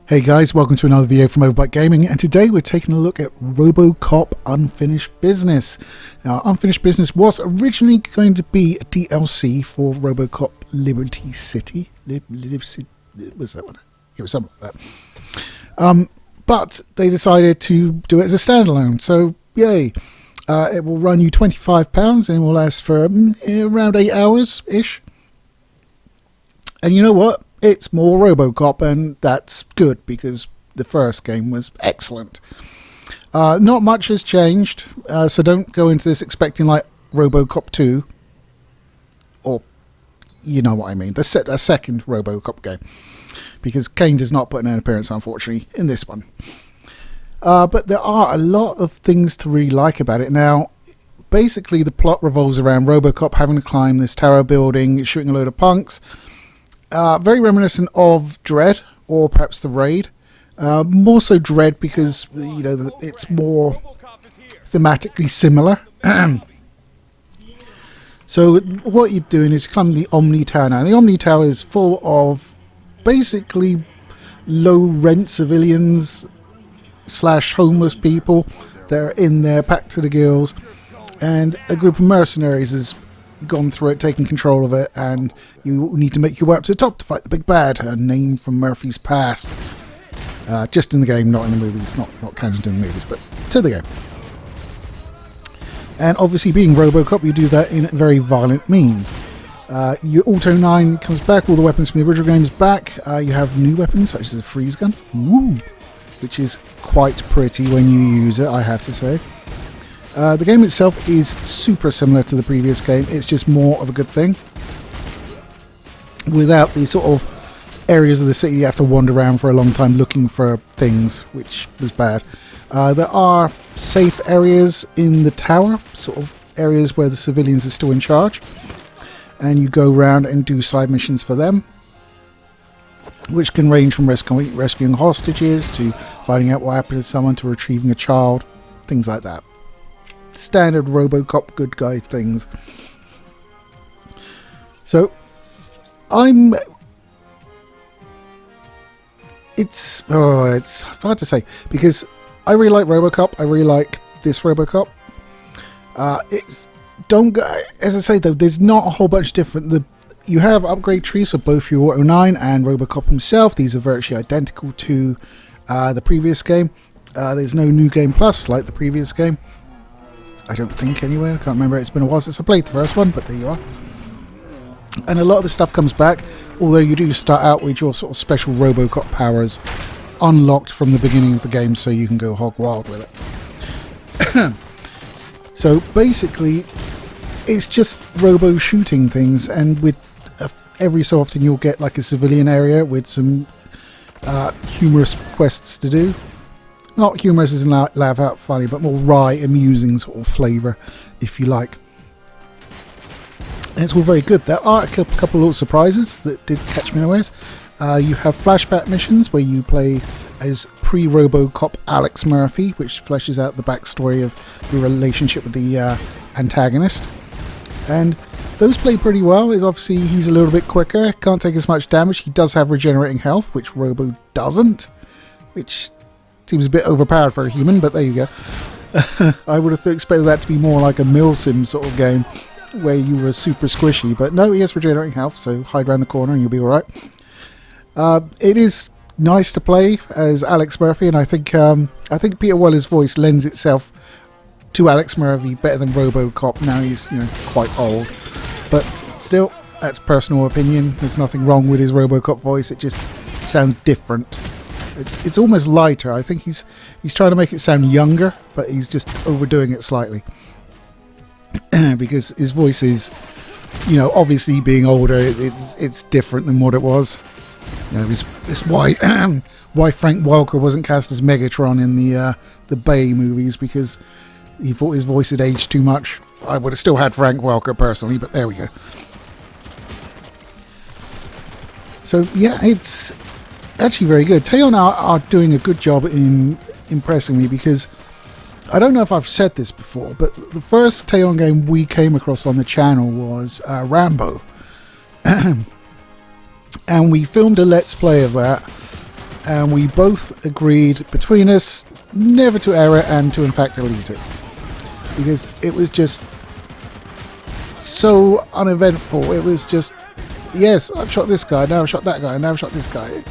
Hey guys, welcome to another video from Overbite Gaming, and today we're taking a look at Robocop Unfinished Business. Now, Unfinished Business was originally going to be a DLC for Robocop Liberty City. Was that one? It was something like that. But they decided to do it as a standalone, so yay. It will run you £25 and will last for around 8 hours-ish. And you know what? It's more Robocop, and that's good because the first game was excellent. Not much has changed, so don't go into this expecting like Robocop 2, or you know what I mean, a second Robocop game, because Kane does not put in an appearance, unfortunately, in this one. But there are a lot of things to really like about it. Now, basically the plot revolves around Robocop having to climb this tower building, shooting a load of punks. Very reminiscent of Dread, or perhaps the Raid. More so Dread because, you know, it's more thematically similar. So what you're doing is climbing the Omni Tower now. The Omni Tower is full of basically low-rent civilians / homeless people that are in there, packed to the gills, and a group of mercenaries is gone through it, taking control of it, and you need to make your way up to the top to fight the big bad, a name from Murphy's past. Just in the game, not in the movies, not counted in the movies, but to the game. And obviously, being Robocop, you do that in very violent means. Your Auto 9 comes back, all the weapons from the original game is back. You have new weapons, such as a freeze gun, which is quite pretty when you use it, I have to say. The game itself is super similar to the previous game. It's just more of a good thing, without the sort of areas of the city you have to wander around for a long time looking for things, which was bad. There are safe areas in the tower, sort of areas where the civilians are still in charge, and you go around and do side missions for them, which can range from rescuing hostages to finding out what happened to someone to retrieving a child, things like that. Standard Robocop good guy things. So it's hard to say because I really like Robocop. I really like this Robocop. As I say though, there's not a whole bunch different. You have upgrade trees for both your Auto 9 and Robocop himself. These are virtually identical to the previous game. There's no new game plus like the previous game. I don't think anyway. I can't remember. It's been a while since I played the first one, but there you are. And a lot of the stuff comes back, although you do start out with your sort of special Robocop powers unlocked from the beginning of the game, so you can go hog wild with it. So basically, it's just robo shooting things, and with every so often you'll get like a civilian area with some humorous quests to do. Not humorous as in laugh out funny, but more wry, amusing sort of flavour, if you like. And it's all very good. There are a couple of little surprises that did catch me unawares. You have flashback missions where you play as pre-Robocop Alex Murphy, which fleshes out the backstory of the relationship with the antagonist. And those play pretty well. Obviously, he's a little bit quicker, can't take as much damage. He does have regenerating health, which Robo doesn't, which seems a bit overpowered for a human, but there you go. I would have expected that to be more like a milsim sort of game, where you were super squishy, but no, he has regenerating health, so hide around the corner and you'll be alright. It is nice to play as Alex Murphy, and I think Peter Weller's voice lends itself to Alex Murphy better than Robocop. Now he's, you know, quite old, but still, that's personal opinion. There's nothing wrong with his Robocop voice. It just sounds different. It's almost lighter. I think he's trying to make it sound younger, but he's just overdoing it slightly. Because his voice is, you know, obviously being older, it's different than what it was. You know, it's why Frank Welker wasn't cast as Megatron in the Bay movies, because he thought his voice had aged too much. I would have still had Frank Welker personally, but there we go. So yeah, it's actually very good. Teon are doing a good job in impressing me, because I don't know if I've said this before, but the first Teon game we came across on the channel was Rambo. And we filmed a Let's Play of that, and we both agreed between us never to error and to in fact delete it, because it was just so uneventful. It was just, yes, I've shot this guy, now I've shot that guy, now I've shot this guy.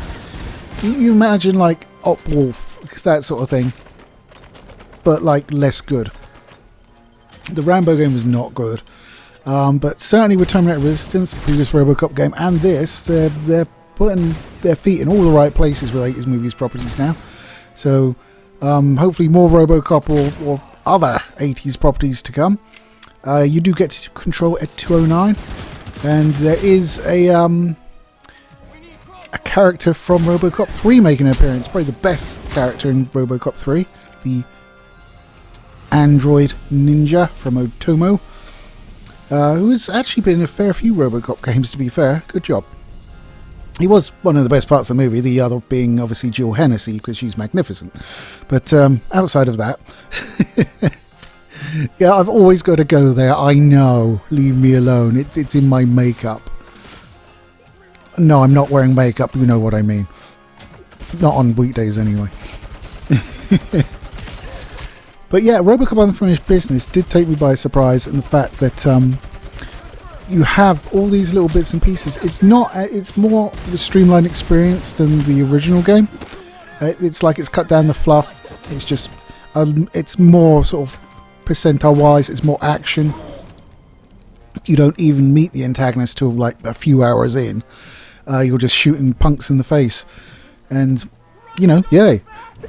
You imagine like Op Wolf, that sort of thing, but like less good. The Rambo game was not good, but certainly with Terminator Resistance, the previous Robocop game, and this, they're putting their feet in all the right places with 80s movies properties now. So hopefully more Robocop or other 80s properties to come. You do get to control at 209, and there is a character from Robocop 3 making an appearance, probably the best character in Robocop 3, the android ninja from Otomo, who has actually been in a fair few Robocop games, to be fair. Good job. He was one of the best parts of the movie, the other being obviously Jill Hennessy, because she's magnificent. But outside of that, yeah, I've always got to go there. I know, leave me alone. It's in my makeup. No, I'm not wearing makeup, you know what I mean. Not on weekdays anyway. But yeah, Robocop Unfinished Business did take me by surprise in the fact that you have all these little bits and pieces. It's more of a streamlined experience than the original game. It's like it's cut down the fluff. It's just, it's more sort of percentile wise, it's more action. You don't even meet the antagonist till like a few hours in. You're just shooting punks in the face. And, you know, yay.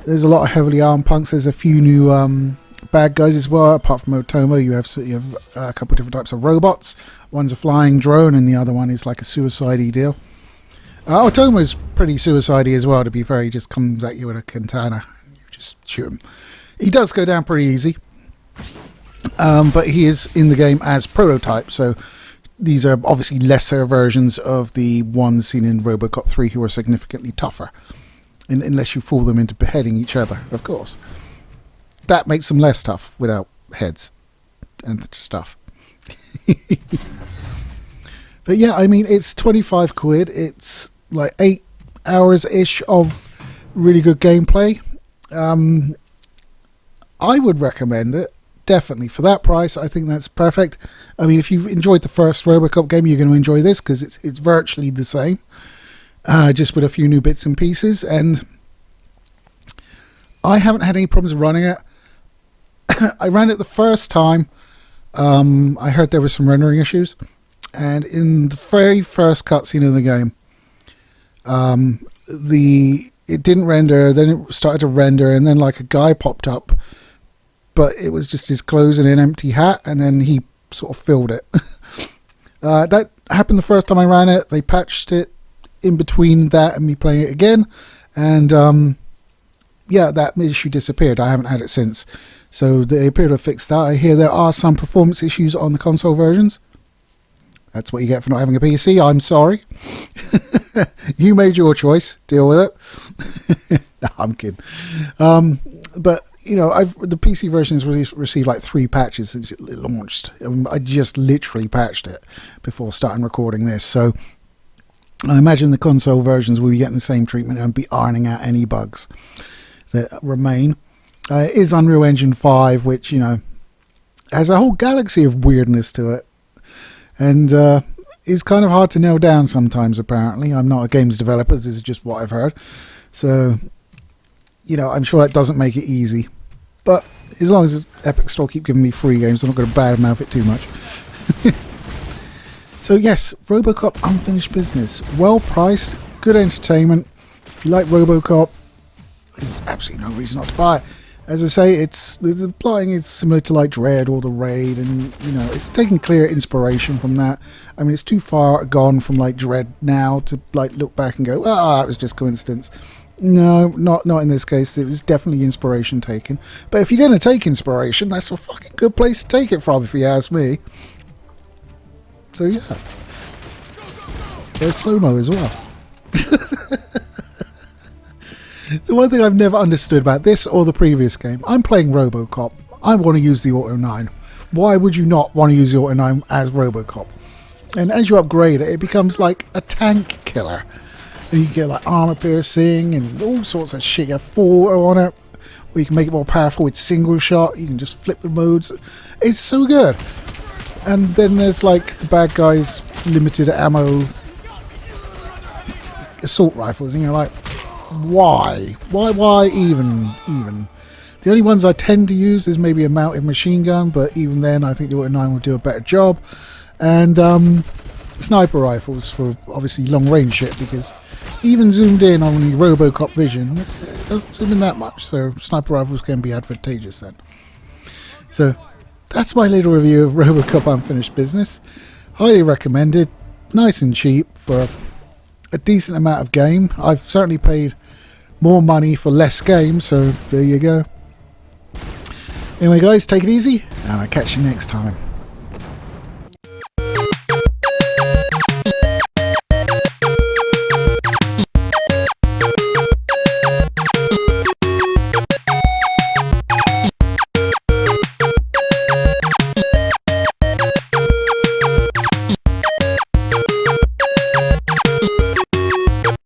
There's a lot of heavily armed punks. There's a few new bad guys as well. Apart from Otomo, you have a couple of different types of robots. One's a flying drone and the other one is like a suicide-y deal. Otomo's pretty suicide-y as well, to be fair. He just comes at you with a katana and you just shoot him. He does go down pretty easy. But he is in the game as prototype, so these are obviously lesser versions of the ones seen in Robocop 3 who are significantly tougher. Unless you fool them into beheading each other, of course. That makes them less tough without heads and stuff. But yeah, I mean, it's 25 quid. It's like 8 hours-ish of really good gameplay. I would recommend it. Definitely. For that price, I think that's perfect. I mean, if you've enjoyed the first Robocop game, you're going to enjoy this because it's virtually the same. Just with a few new bits and pieces, and I haven't had any problems running it. I ran it the first time. I heard there were some rendering issues, and in the very first cutscene of the game, it didn't render. Then it started to render, and then like a guy popped up, but it was just his clothes and an empty hat, and then he sort of filled it. That happened the first time I ran it. They patched it in between that and me playing it again, and yeah, that issue disappeared. I haven't had it since, so they appear to have fixed that. I hear there are some performance issues on the console versions. That's what you get for not having a PC. I'm sorry. You made your choice. Deal with it. No, I'm kidding. But you know, the PC version has received like 3 patches since it launched. I just literally patched it before starting recording this, so I imagine the console versions will be getting the same treatment and be ironing out any bugs that remain. It is Unreal Engine 5, which, you know, has a whole galaxy of weirdness to it, and is kind of hard to nail down sometimes, apparently. I'm not a games developer, this is just what I've heard. So, you know, I'm sure that doesn't make it easy. But as long as Epic Store keep giving me free games, I'm not going to badmouth it too much. So yes, Robocop Unfinished Business. Well priced, good entertainment. If you like Robocop, there's absolutely no reason not to buy it. As I say, the plotting is similar to like Dread or The Raid, and you know, it's taking clear inspiration from that. I mean, it's too far gone from like Dread now to like look back and go, oh, that was just coincidence. No, not in this case. It was definitely inspiration taken. But if you're going to take inspiration, that's a fucking good place to take it from, if you ask me. So yeah, there's slow-mo as well. The one thing I've never understood about this or the previous game, I'm playing Robocop. I want to use the Auto 9. Why would you not want to use the Auto 9 as Robocop? And as you upgrade it, it becomes like a tank killer. And you get like armor piercing and all sorts of shit. You have 4 auto on it, or you can make it more powerful with single shot. You can just flip the modes. It's so good. And then there's like the bad guys limited ammo assault rifles, and you're like, why even? The only ones I tend to use is maybe a mounted machine gun, but even then I think the Auto 9 will do a better job. And sniper rifles for obviously long range shit, because even zoomed in on the Robocop vision, it doesn't zoom in that much, so sniper rifles can be advantageous then. So that's my little review of Robocop Unfinished Business. Highly recommended, nice and cheap for a decent amount of game. I've certainly paid more money for less game, so there you go. Anyway guys, take it easy, and I'll catch you next time.